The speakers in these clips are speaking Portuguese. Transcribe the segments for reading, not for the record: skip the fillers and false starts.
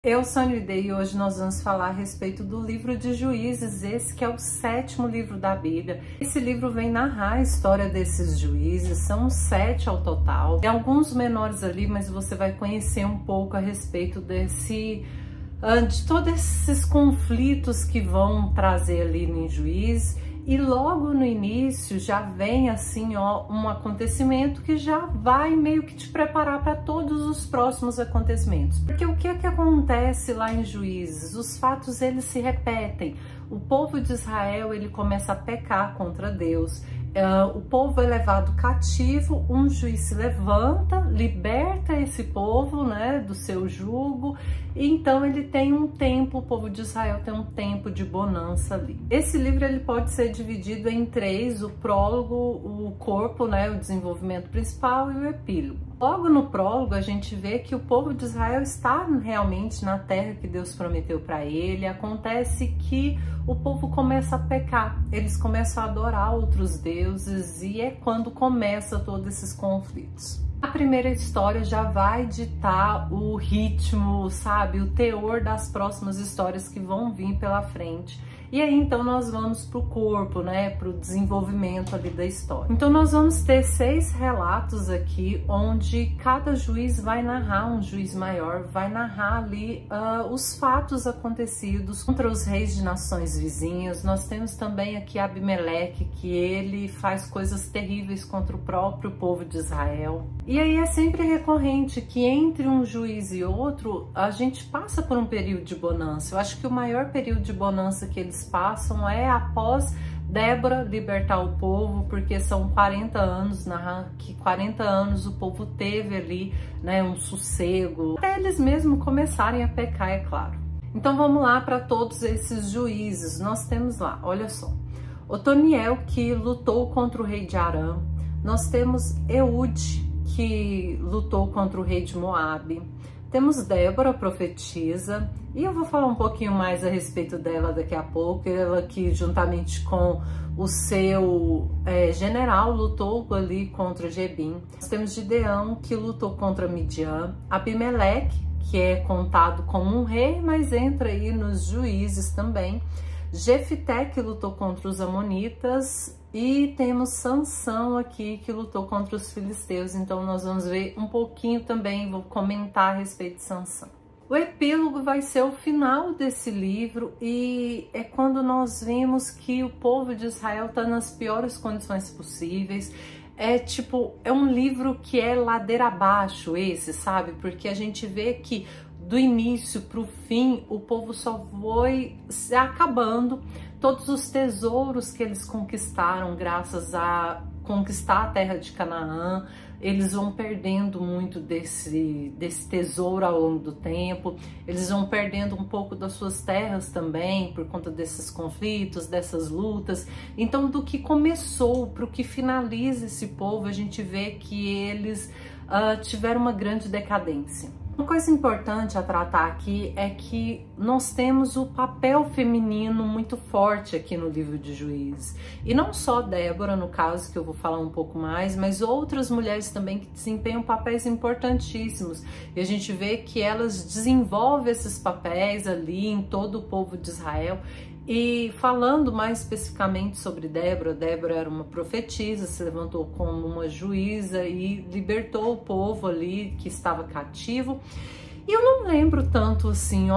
Eu sou a Nidê e hoje nós vamos falar a respeito do livro de Juízes, esse que é o 7º livro da Bíblia. Esse livro vem narrar a história desses juízes, são 7 ao total. Tem alguns menores ali, mas você vai conhecer um pouco a respeito de todos esses conflitos que vão trazer ali no Juízes. E logo no início já vem assim, um acontecimento que já vai meio que te preparar para todos os próximos acontecimentos. Porque o que acontece lá em Juízes? Os fatos eles se repetem. O povo de Israel ele começa a pecar contra Deus. O povo é levado cativo, um juiz se levanta, liberta esse povo, né, do seu jugo, e então ele tem um tempo, o povo de Israel tem um tempo de bonança ali. Esse livro ele pode ser dividido em 3, o prólogo, o corpo, né, o desenvolvimento principal e o epílogo. Logo no prólogo a gente vê que o povo de Israel está realmente na terra que Deus prometeu para ele. Acontece que o povo começa a pecar, eles começam a adorar outros deuses e é quando começa todos esses conflitos. A primeira história já vai ditar o ritmo, sabe, o teor das próximas histórias que vão vir pela frente. E aí então nós vamos para o corpo, né, para o desenvolvimento ali da história. Então nós vamos ter 6 relatos aqui, onde cada juiz vai narrar, um juiz maior vai narrar ali os fatos acontecidos contra os reis de nações vizinhas. Nós temos também aqui Abimeleque, que ele faz coisas terríveis contra o próprio povo de Israel. E aí é sempre recorrente que entre um juiz e outro, a gente passa por um período de bonança. Eu acho que o maior período de bonança que eles passam é após Débora libertar o povo, porque são 40 anos, que 40 anos o povo teve ali, né, um sossego, até eles mesmos começarem a pecar, é claro. Então vamos lá para todos esses juízes. Nós temos lá, olha só, Otoniel, que lutou contra o rei de Arã. Nós temos Eude, que lutou contra o rei de Moabe. Temos Débora, profetisa, e eu vou falar um pouquinho mais a respeito dela daqui a pouco. Ela que juntamente com o seu general lutou ali contra Jebim. Nós temos Gideão, que lutou contra Midian. Abimeleque, que é contado como um rei, mas entra aí nos juízes também. Jefité, que lutou contra os amonitas, e temos Sansão aqui, que lutou contra os filisteus. Então nós vamos ver um pouquinho também, vou comentar a respeito de Sansão. O epílogo vai ser o final desse livro e é quando nós vemos que o povo de Israel está nas piores condições possíveis. É um livro que é ladeira abaixo esse, sabe? Porque a gente vê que do início para o fim, o povo só foi se acabando. Todos os tesouros que eles conquistaram graças a conquistar a terra de Canaã, eles vão perdendo muito desse tesouro ao longo do tempo. Eles vão perdendo um pouco das suas terras também, por conta desses conflitos, dessas lutas. Então, do que começou para o que finaliza esse povo, a gente vê que eles tiveram uma grande decadência. Uma coisa importante a tratar aqui é que nós temos o papel feminino muito forte aqui no livro de Juízes. E não só Débora, no caso, que eu vou falar um pouco mais, mas outras mulheres também que desempenham papéis importantíssimos. E a gente vê que elas desenvolvem esses papéis ali em todo o povo de Israel. E falando mais especificamente sobre Débora, Débora era uma profetisa, se levantou como uma juíza e libertou o povo ali que estava cativo. E eu não lembro tanto assim,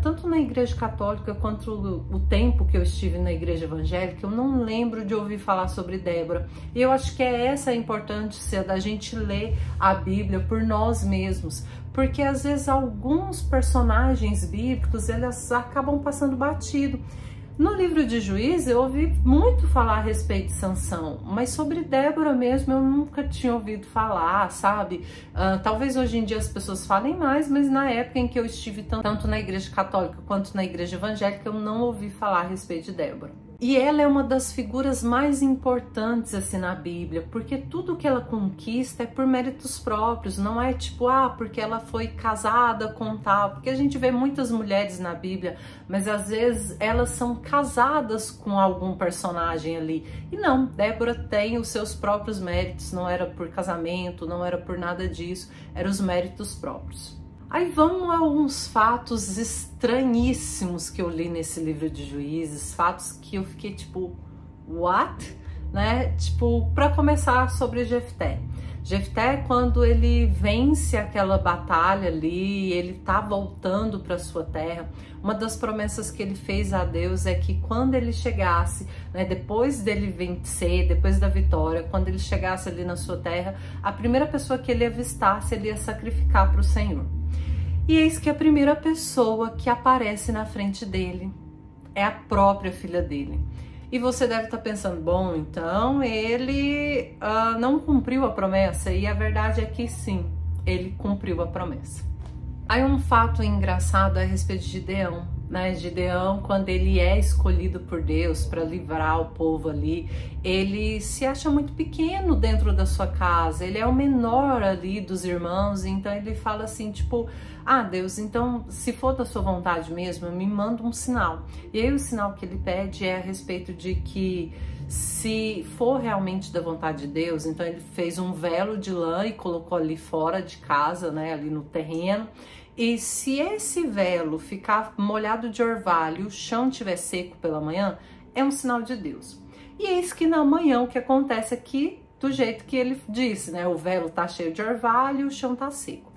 tanto na igreja católica quanto o tempo que eu estive na igreja evangélica, eu não lembro de ouvir falar sobre Débora. E eu acho que essa a importância da gente ler a Bíblia por nós mesmos, porque às vezes alguns personagens bíblicos eles acabam passando batido. No livro de Juízes eu ouvi muito falar a respeito de Sansão, mas sobre Débora mesmo eu nunca tinha ouvido falar, sabe? Talvez hoje em dia as pessoas falem mais, mas na época em que eu estive tanto na igreja católica quanto na igreja evangélica eu não ouvi falar a respeito de Débora. E ela é uma das figuras mais importantes assim na Bíblia, porque tudo que ela conquista é por méritos próprios, não é tipo, porque ela foi casada com tal, porque a gente vê muitas mulheres na Bíblia, mas às vezes elas são casadas com algum personagem ali. E não, Débora tem os seus próprios méritos, não era por casamento, não era por nada disso, eram os méritos próprios. Aí vamos a alguns fatos estranhíssimos que eu li nesse livro de Juízes, fatos que eu fiquei tipo, what? Né? Tipo, para começar, sobre Jefté. Jefté, quando ele vence aquela batalha ali, ele tá voltando para sua terra, uma das promessas que ele fez a Deus é que quando ele chegasse, né, depois dele vencer, depois da vitória, quando ele chegasse ali na sua terra, a primeira pessoa que ele avistasse, ele ia sacrificar para o Senhor. E eis que a primeira pessoa que aparece na frente dele é a própria filha dele. E você deve estar pensando, bom, então ele não cumpriu a promessa. E a verdade é que sim, ele cumpriu a promessa. Aí um fato engraçado a respeito de Gideão, né? Gideão, quando ele é escolhido por Deus para livrar o povo ali, ele se acha muito pequeno dentro da sua casa, ele é o menor ali dos irmãos, então ele fala assim, tipo, ah, Deus, então se for da sua vontade mesmo, me manda um sinal. E aí o sinal que ele pede é a respeito de que se for realmente da vontade de Deus, então ele fez um velo de lã e colocou ali fora de casa, né, ali no terreno. E se esse velo ficar molhado de orvalho e o chão estiver seco pela manhã, é um sinal de Deus. E eis que na manhã o que acontece aqui, do jeito que ele disse, né, o velo tá cheio de orvalho e o chão tá seco.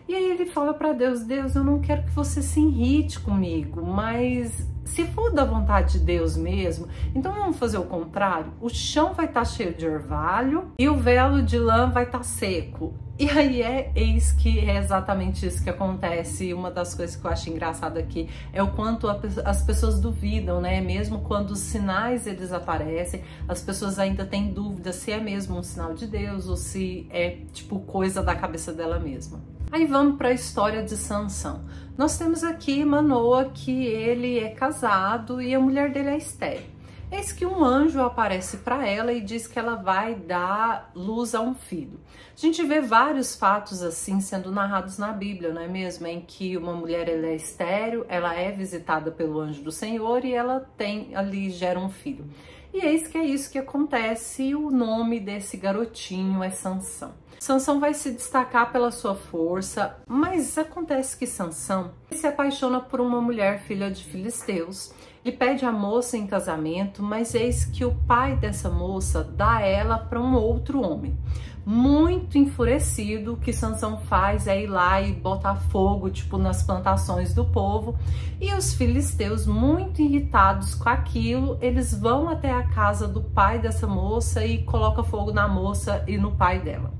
E aí ele fala para Deus, Deus, eu não quero que você se irrite comigo, mas se for da vontade de Deus mesmo, então vamos fazer o contrário. O chão vai estar cheio de orvalho e o velo de lã vai estar seco. E aí eis que é exatamente isso que acontece. E uma das coisas que eu acho engraçado aqui é o quanto as pessoas duvidam, né? Mesmo quando os sinais eles aparecem, as pessoas ainda têm dúvida se é mesmo um sinal de Deus ou se é tipo coisa da cabeça dela mesma. Aí vamos para a história de Sansão. Nós temos aqui Manoa, que ele é casado e a mulher dele é estéril. Eis que um anjo aparece para ela e diz que ela vai dar luz a um filho. A gente vê vários fatos assim sendo narrados na Bíblia, não é mesmo? Em que uma mulher ela é estéril, ela é visitada pelo anjo do Senhor e ela tem ali, gera um filho. E eis que é isso que acontece e o nome desse garotinho é Sansão. Sansão vai se destacar pela sua força, mas acontece que Sansão se apaixona por uma mulher filha de filisteus. Ele pede a moça em casamento, mas eis que o pai dessa moça dá ela para um outro homem. Muito enfurecido, o que Sansão faz é ir lá e botar fogo, tipo, nas plantações do povo. E os filisteus, muito irritados com aquilo, eles vão até a casa do pai dessa moça e colocam fogo na moça e no pai dela.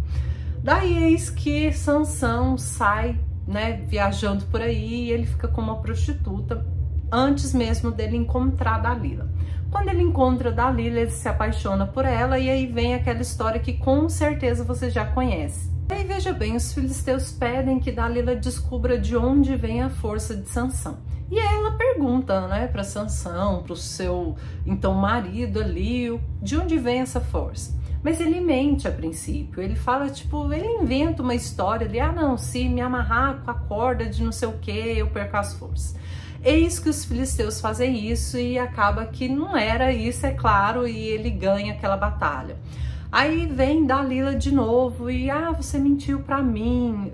Daí eis que Sansão sai, né, viajando por aí e ele fica com uma prostituta antes mesmo dele encontrar Dalila. Quando ele encontra Dalila, ele se apaixona por ela e aí vem aquela história que com certeza você já conhece. Aí veja bem, os filisteus pedem que Dalila descubra de onde vem a força de Sansão. E aí ela pergunta, né, para Sansão, para o seu então marido ali, de onde vem essa força. Mas ele mente a princípio, ele fala, tipo, ele inventa uma história ali, ah não, se me amarrar com a corda de não sei o que, eu perco as forças. Eis que os filisteus fazem isso e acaba que não era isso, é claro, e ele ganha aquela batalha. Aí vem Dalila de novo e, ah, você mentiu pra mim,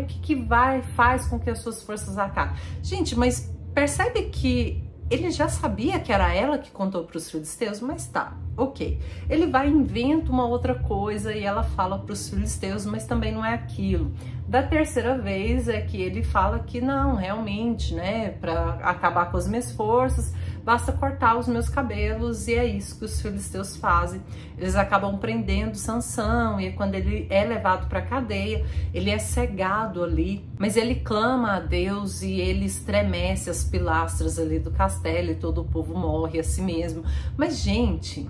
o que faz com que as suas forças acabem? Gente, mas percebe que ele já sabia que era ela que contou para os filisteus, mas tá, ok. Ele vai e inventa uma outra coisa e ela fala para os filisteus, mas também não é aquilo. Da terceira vez é que ele fala que não, realmente, né, para acabar com as minhas forças, basta cortar os meus cabelos, e é isso que os filisteus fazem. Eles acabam prendendo Sansão, e quando ele é levado para a cadeia, ele é cegado ali, mas ele clama a Deus e ele estremece as pilastras ali do castelo e todo o povo morre a si mesmo. Mas, gente,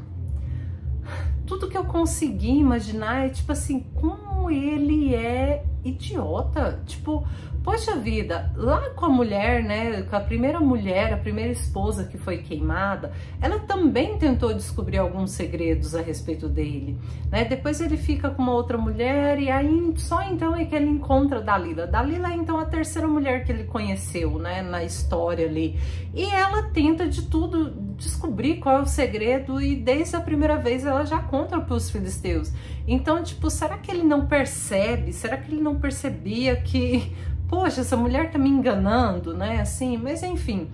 tudo que eu consegui imaginar é tipo assim, como ele é idiota, tipo, poxa vida, lá com a mulher, né, com a primeira mulher, a primeira esposa que foi queimada, ela também tentou descobrir alguns segredos a respeito dele, né, depois ele fica com uma outra mulher e aí só então é que ele encontra Dalila. Dalila é então a terceira mulher que ele conheceu, né, na história ali, e ela tenta de tudo descobrir qual é o segredo e desde a primeira vez ela já conta para os filisteus. Então, tipo, será que ele não percebe? Será que ele não não percebia que, poxa, essa mulher tá me enganando, né? Assim, mas enfim.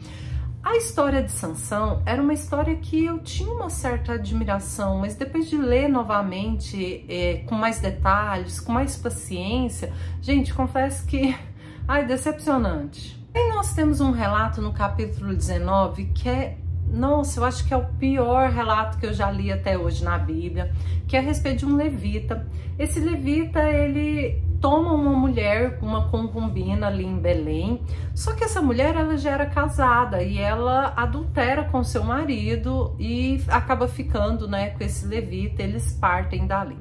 A história de Sansão era uma história que eu tinha uma certa admiração, mas depois de ler novamente, com mais detalhes, com mais paciência, gente, confesso que, ai, decepcionante. E nós temos um relato no capítulo 19 que é, nossa, eu acho que é o pior relato que eu já li até hoje na Bíblia, que é a respeito de um levita. Esse levita, ele toma uma mulher, uma concubina ali em Belém, só que essa mulher, ela já era casada e ela adultera com seu marido e acaba ficando, né, com esse levita, eles partem dali.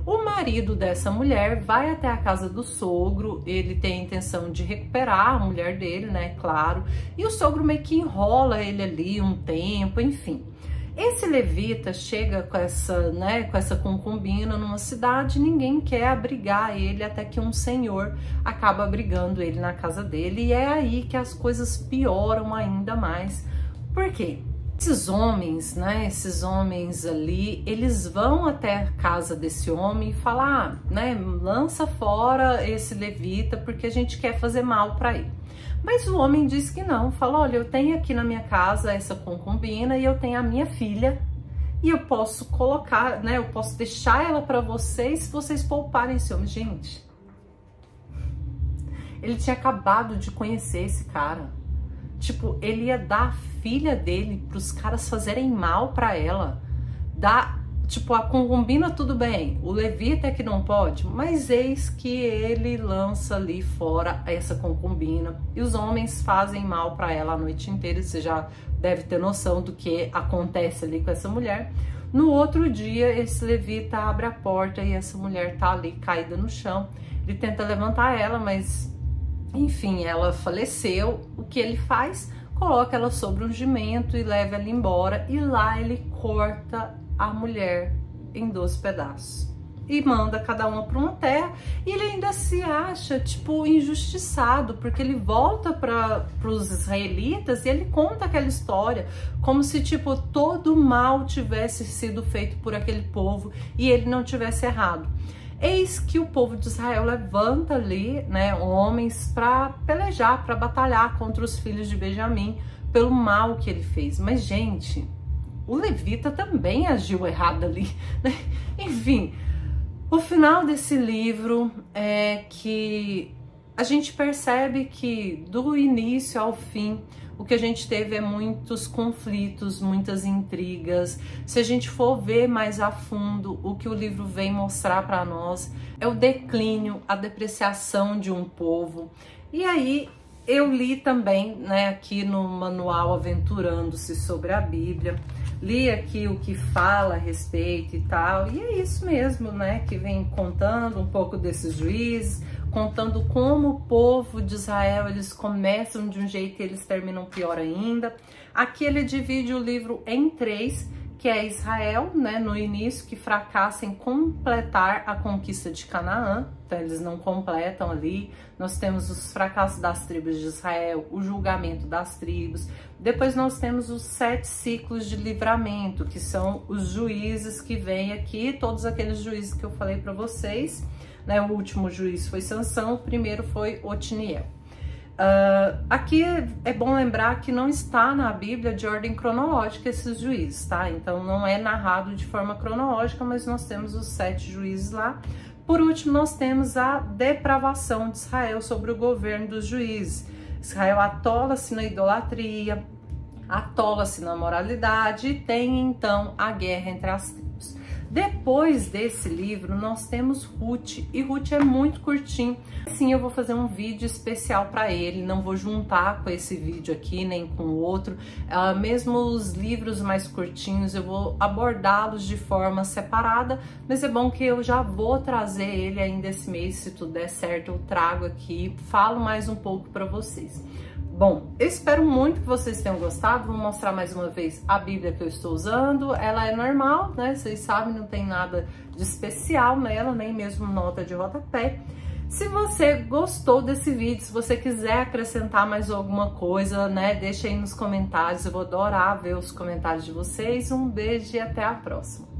O marido dessa mulher vai até a casa do sogro, ele tem a intenção de recuperar a mulher dele, né, claro, e o sogro meio que enrola ele ali um tempo, enfim. Esse levita chega com essa concubina numa cidade, ninguém quer abrigar ele, até que um senhor acaba abrigando ele na casa dele, e é aí que as coisas pioram ainda mais. Por quê? Esses homens, né, esses homens ali, eles vão até a casa desse homem e falam, né, lança fora esse levita porque a gente quer fazer mal para ele. Mas o homem diz que não, fala, olha, eu tenho aqui na minha casa essa concubina e eu tenho a minha filha e eu posso colocar, né, eu posso deixar ela para vocês se vocês pouparem esse homem. Gente, ele tinha acabado de conhecer esse cara. Tipo, ele ia dar a filha dele pros caras fazerem mal pra ela. Tipo, a concubina tudo bem, o levita é que não pode, mas eis que ele lança ali fora essa concubina e os homens fazem mal pra ela a noite inteira. Você já deve ter noção do que acontece ali com essa mulher. No outro dia, esse levita abre a porta e essa mulher tá ali caída no chão. Ele tenta levantar ela, mas enfim, ela faleceu. O que ele faz? Coloca ela sobre um jumento e leva ela embora. E lá ele corta a mulher em 2 pedaços. E manda cada uma para uma terra. E ele ainda se acha, tipo, injustiçado. Porque ele volta para os israelitas e ele conta aquela história. Como se, tipo, todo mal tivesse sido feito por aquele povo. E ele não tivesse errado. Eis que o povo de Israel levanta ali, né, homens para pelejar, para batalhar contra os filhos de Benjamim pelo mal que ele fez. Mas, gente, o levita também agiu errado ali, né? Enfim, o final desse livro é que a gente percebe que do início ao fim o que a gente teve é muitos conflitos, muitas intrigas. Se a gente for ver mais a fundo, o que o livro vem mostrar para nós é o declínio, a depreciação de um povo. E aí eu li também, né, aqui no manual Aventurando-se sobre a Bíblia, li aqui o que fala a respeito e tal, e é isso mesmo, né, que vem contando um pouco desses juízes, contando como o povo de Israel, eles começam de um jeito e eles terminam pior ainda. Aqui ele divide o livro em 3, que é Israel, né, no início, que fracassa em completar a conquista de Canaã, então eles não completam ali. Nós temos os fracassos das tribos de Israel, o julgamento das tribos. Depois nós temos os 7 ciclos de livramento, que são os juízes que vêm aqui, todos aqueles juízes que eu falei para vocês. Né, o último juiz foi Sansão, o primeiro foi Otniel. Aqui é bom lembrar que não está na Bíblia de ordem cronológica esses juízes, tá? Então não é narrado de forma cronológica, mas nós temos os 7 juízes lá. Por último, nós temos a depravação de Israel sobre o governo dos juízes. Israel atola-se na idolatria, atola-se na moralidade e tem então a guerra entre as tribos. Depois desse livro, nós temos Ruth, e Ruth é muito curtinho. Sim, eu vou fazer um vídeo especial para ele, não vou juntar com esse vídeo aqui, nem com o outro. Mesmo os livros mais curtinhos, eu vou abordá-los de forma separada, mas é bom que eu já vou trazer ele ainda esse mês, se tudo der certo, eu trago aqui, falo mais um pouco para vocês. Bom, eu espero muito que vocês tenham gostado. Vou mostrar mais uma vez a Bíblia que eu estou usando. Ela é normal, né? Vocês sabem, não tem nada de especial nela, nem mesmo nota de rodapé. Se você gostou desse vídeo, se você quiser acrescentar mais alguma coisa, né? Deixa aí nos comentários. Eu vou adorar ver os comentários de vocês. Um beijo e até a próxima.